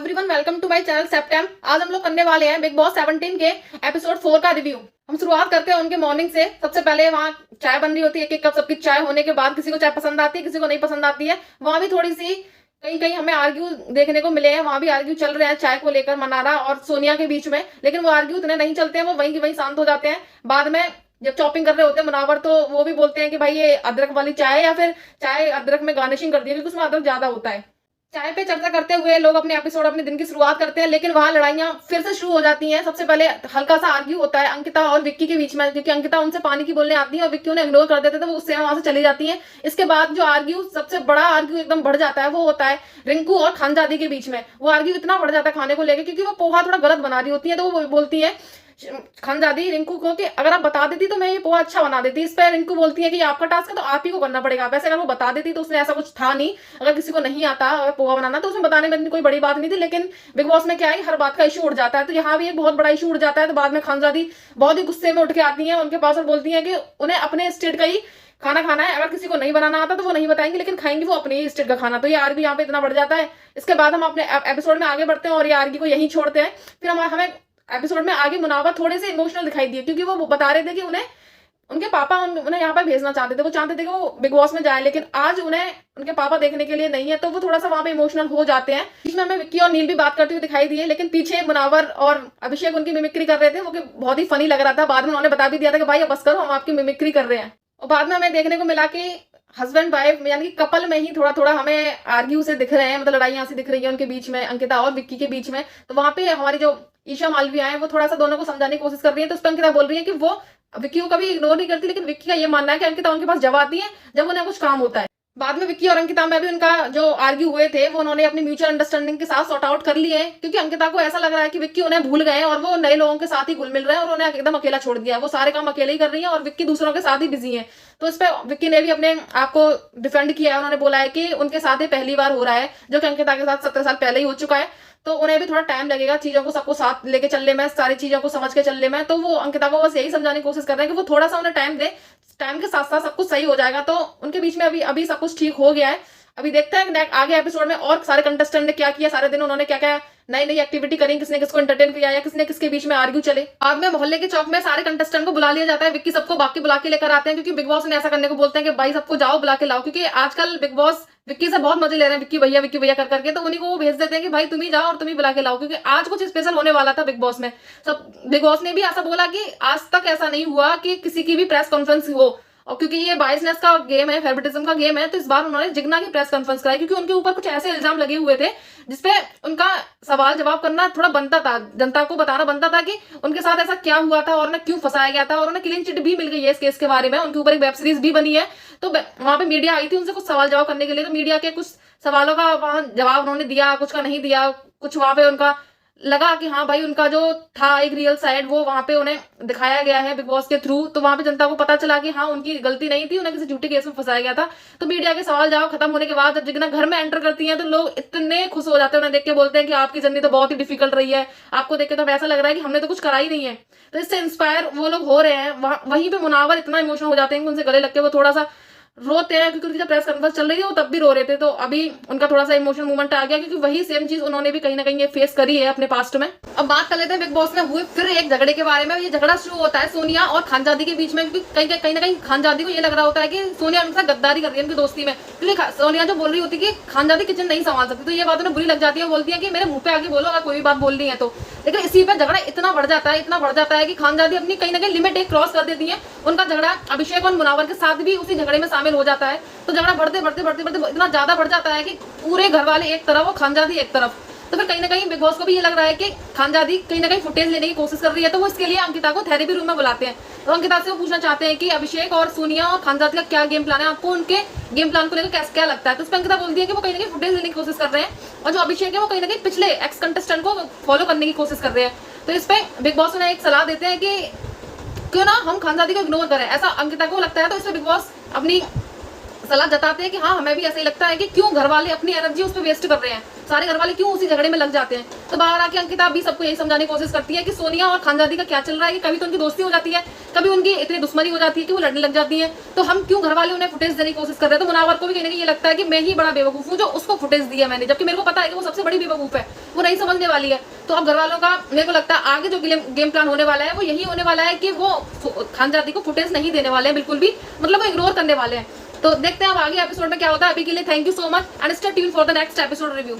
Everyone, welcome to my channel सेप्टेम। आज हम लोग करने वाले हैं बिग बॉस 17 के एपिसोड 4 का रिव्यू। हम शुरुआत करते हैं उनके मॉर्निंग से। सबसे पहले वहाँ चाय बन रही होती है, एक एक कप सबकी चाय होने के बाद किसी को चाय पसंद आती है, किसी को नहीं पसंद आती है। वहाँ भी थोड़ी सी कहीं कहीं हमें आर्ग्यू देखने को मिले हैं, वहाँ भी आर्ग्यू चल रहे हैं चाय को लेकर मनारा और सोनिया के बीच में, लेकिन वो आर्ग्यू इतने नहीं चलते हैं, वो वहीं की वहीं शांत हो जाते हैं। बाद में जब चॉपिंग कर रहे होते हैं मुनावर, तो वो भी बोलते हैं कि भाई ये अदरक वाली चाय है या फिर चाय अदरक में गार्निशिंग कर दी है क्योंकि उसमें अदरक ज्यादा होता है। चाय पे चर्चा करते हुए लोग अपने एपिसोड अपने दिन की शुरुआत करते हैं, लेकिन वहां लड़ाइयां फिर से शुरू हो जाती हैं। सबसे पहले हल्का सा आर्ग्यू होता है अंकिता और विक्की के बीच में, क्योंकि अंकिता उनसे पानी की बोलने आती है और विक्की उन्हें इग्नोर कर देते थे, वो उससे वहां से चली जाती है। इसके बाद जो आर्ग्यू सबसे बड़ा आर्ग्यू एकदम बढ़ जाता है वो होता है रिंकू और खानजादी के बीच में। वो आर्ग्यू इतना बढ़ जाता है खाने को लेकर, क्योंकि वो पोहा थोड़ा गलत बना रही होती है, तो वो बोलती है खानजादी रिंकू को कि अगर आप बता देती तो मैं ये पोहा अच्छा बना देती। इस पर रिंकू बोलती है कि आपका टास्क है तो आप ही को करना पड़ेगा। वैसे अगर वो बता देती तो उसमें ऐसा कुछ था नहीं, अगर किसी को नहीं आता अगर पोहा बनाना तो उसमें बताने में कोई बड़ी बात नहीं थी। लेकिन बिग बॉस में क्या है, हर बात का इशू उठ जाता है, तो यहाँ भी एक बहुत बड़ा इशू उठ जाता है। तो बाद में खानजादी बहुत ही गुस्से में उठ के आती है उनके पास और बोलती है कि उन्हें अपने स्टेट का ही खाना खाना है, अगर किसी को नहीं बनाना आता तो वो नहीं बताएंगे, लेकिन खाएंगे वो अपने ही स्टेट का खाना। तो ये आर्ग्यू यहाँ पे इतना बढ़ जाता है। इसके बाद हम अपने एपिसोड में आगे बढ़ते हैं और ये आर्ग्यू को यहीं छोड़ते हैं। फिर हमें एपिसोड में आगे मुनावर थोड़े से इमोशनल दिखाई दिए, क्योंकि वो बता रहे थे कि उन्हें उनके पापा उन्हें यहाँ पर भेजना चाहते थे, वो चाहते थे कि वो बिग बॉस में जाए, लेकिन आज उन्हें उनके पापा देखने के लिए नहीं है, तो वो थोड़ा सा वहां पे इमोशनल हो जाते हैं। बीच में हमें विक्की और नील भी बात करते हुए दिखाई दिए, लेकिन पीछे मुनावर और अभिषेक उनकी मिमिक्री कर रहे थे, वो बहुत ही फनी लग रहा था। बाद में उन्होंने बता भी दिया था कि भाई अब बस करो, हम आपकी मिमिक्री कर रहे हैं। और बाद में हमें देखने को मिला कि हस्बैंड वाइफ यानी कि कपल में ही थोड़ा थोड़ा हमें आर्ग्यू से दिख रहे हैं, मतलब लड़ाइयां सी दिख रही है उनके बीच में, अंकिता और विक्की के बीच में। तो वहां पे हमारी जो ईशा मालविया है वो थोड़ा सा दोनों को समझाने की कोशिश कर रही है। तो उस पर अंकिता बोल रही है कि वो विक्की को कभी इग्नोर नहीं करती, लेकिन विक्की का ये मानना है कि अंकिता उनके पास जब आती है जब उन्हें कुछ काम होता है। बाद में विक्की और अंकिता में भी उनका जो आर्ग्यू हुए थे वो उन्होंने अपनी म्यूचुअल अंडरस्टैंडिंग के साथ सॉर्ट आउट कर लिए हैं, क्योंकि अंकिता को ऐसा लग रहा है कि विक्की उन्हें भूल गए और वो नए लोगों के साथ ही घुल मिल रहे हैं और उन्हें एकदम अकेला छोड़ दिया है। वो सारे काम अकेले ही कर रही है और विक्की दूसरों के साथ ही बिजी है। तो इस पर विक्की ने भी अपने आप को डिफेंड किया है। उन्होंने बोला है कि उनके साथ ही पहली बार हो रहा है, जो कि अंकिता के साथ 17 साल पहले ही हो चुका है, तो उन्हें भी थोड़ा टाइम लगेगा चीजों को सबको साथ लेके चलने में, सारी चीजों को समझ के चलने में। तो वो अंकिता को बस यही समझाने की कोशिश कर रहे हैं कि वो थोड़ा सा उन्हें टाइम दे, टाइम के साथ साथ सब कुछ सही हो जाएगा। तो उनके बीच में अभी सब कुछ ठीक हो गया है। अभी देखते हैं आगे एपिसोड में और सारे कंटेस्टेंट ने क्या किया, सारे दिन उन्होंने क्या क्या नई नई एक्टिविटी करी, किसने किसको एंटरटेन किया या किसने किसके बीच में आर्ग्यू चले। बाद में मोहल्ले के चौक में सारे कंटेस्टेंट को बुला लिया जाता है, विक्की सबको बाकी बुला के लेकर आते हैं, क्योंकि बिग बॉस ने ऐसा करने को बोलते हैं कि भाई सबको जाओ बुला के लाओ, क्योंकि आजकल बिग बॉस विक्की से बहुत मजे ले रहे हैं, विक्की भैया कर करके, तो उन्हीं को वो भेज देते हैं कि भाई तुम ही जाओ और तुम ही बुला के लाओ, क्योंकि आज कुछ स्पेशल होने वाला था बिग बॉस में। सब बिग बॉस ने भी ऐसा बोला कि आज तक ऐसा नहीं हुआ कि किसी की भी प्रेस कॉन्फ्रेंस हो, और क्योंकि ये बायसनेस का गेम है, फेवरेटिज्म का गेम है, तो इस बार उन्होंने जिग्ना की प्रेस कॉन्फ्रेंस कराई, क्योंकि उनके ऊपर कुछ ऐसे इल्जाम लगे हुए थे जिसपे उनका सवाल जवाब करना थोड़ा बनता था, जनता को बताना बनता था कि उनके साथ ऐसा क्या हुआ था और उन्हें क्यों फंसाया गया था। और उन्हें क्लीन चिट भी मिल गई है इस केस के बारे में, उनके ऊपर एक वेब सीरीज भी बनी है। तो वहां पे मीडिया आई थी उनसे कुछ सवाल जवाब करने के लिए, तो मीडिया के कुछ सवालों का वहां जवाब उन्होंने दिया, कुछ का नहीं दिया, कुछ वहां पे उनका लगा कि हाँ भाई उनका जो था एक रियल साइड वो वहां पे उन्हें दिखाया गया है बिग बॉस के थ्रू। तो वहां पे जनता को पता चला कि हाँ उनकी गलती नहीं थी, उन्हें किसी झूठे केस में फंसाया गया था। तो मीडिया के सवाल जवाब खत्म होने के बाद जब जिग्ना घर में एंटर करती हैं तो लोग इतने खुश हो जाते हैं, उन्हें देख के बोलते हैं कि आपकी जर्नी तो बहुत ही डिफिकल्ट रही है, आपको देख के तो ऐसा लग रहा है कि हमने तो कुछ करा ही नहीं है। तो इससे इंस्पायर वो लोग हो रहे हैं। वहीं पे मुनावर इतना इमोशनल हो जाते हैं कि उनसे गले लग के वो थोड़ा सा रोते हैं, क्योंकि उनकी जब प्रेस कॉन्फ्रेंस चल रही थी वो तब भी रो रहे थे। तो अभी उनका थोड़ा सा इमोशनल मूवमेंट आ गया, क्योंकि वही सेम चीज उन्होंने भी कहीं ना कहीं ये फेस करी है अपने पास्ट में। अब बात कर लेते हैं बिग बॉस में हुए फिर एक झगड़े के बारे में। ये झगड़ा शुरू होता है सोनिया और खानजादी के बीच में, क्योंकि कहीं ना कहीं खानजादी को ये लग रहा होता है कि सोनिया उनसे गद्दारी कर रही है उनकी दोस्ती में, क्योंकि सोनिया जो बोल रही होती है कि खानजादी किचन नहीं संभाल सकती, तो ये बात उन्हें बुरी लग जाती है। बोलती है कि मेरे मुंह पे आगे बोलो अगर कोई भी बात बोलनी है तो। लेकिन इसी पर झगड़ा इतना बढ़ जाता है कि खानजादी अपनी कहीं ना कहीं लिमिट एक क्रॉस कर देती है। उनका झगड़ा अभिषेक और मुनावर के साथ भी उसी झगड़े में शामिल हो जाता है। तो झगड़ा बढ़ते इतना ज्यादा बढ़ जाता है कि पूरे घर वाले एक तरफ और खानजादी एक तरफ। तो फिर कहीं ना कहीं बिग बॉस को भी ये लग रहा है कि खानजादी कहीं ना कहीं फुटेज लेने की कोशिश कर रही है, तो वो इसके लिए अंकिता को थेरेपी रूम में बुलाते हैं। तो अंकिता से वो पूछना चाहते हैं कि अभिषेक और सोनिया और खानजादी का क्या गेम प्लान है, आपको उनके गेम प्लान को लेकर क्या लगता है। तो उस पर अंकिता बोलती है कि वो कहीं ना कहीं फुटेज लेने की कोशिश कर रहे हैं, और जो अभिषेक है वो कहीं ना कहीं पिछले एक्स कंटेस्टेंट को फॉलो करने की कोशिश कर रहे हैं। तो इस पर बिग बॉस ने एक सलाह देते हैं कि क्यों ना हम खानजादी को इग्नोर करें, ऐसा अंकिता को लगता है। तो इसमें बिग बॉस अपनी सलाह जताते हैं कि हाँ हमें भी ऐसा ही लगता है कि क्यों घर वाले अपनी एनर्जी उस पर वेस्ट कर रहे हैं। सारे घर वाले क्यों उसी झगड़े में लग जाते हैं। तो बाहर आके अंकिता भी सबको यही समझाने की कोशिश करती है कि सोनिया और खानजादी का क्या चल रहा है, कि कभी तो उनकी दोस्ती हो जाती है, कभी उनकी इतनी दुश्मनी हो जाती है कि वो लड़ने लग जाती है, तो हम क्यों घर वाले उन्हें फुटेज देने की कोशिश कर रहे हैं। तो मुनावर को भी कहीं ना कहीं ये लगता है कि मैं ही बड़ा बेवकूफ हूँ जो उसको फुटेज दिया मैंने, जबकि मेरे को पता है कि वो सबसे बड़ी बेवकूफ है, वो नहीं समझने वाली है। तो अब घर वालों का मेरे को लगता है आगे जो गेम प्लान होने वाला है वो यही होने वाला है कि वो खानजादी को फुटेज नहीं देने वाले हैं बिल्कुल भी, मतलब वो इग्नोर करने वाले हैं। तो देखते हैं अब आगे एपिसोड में क्या होता है। अभी के लिए thank you so much and stay tuned for the next episode review.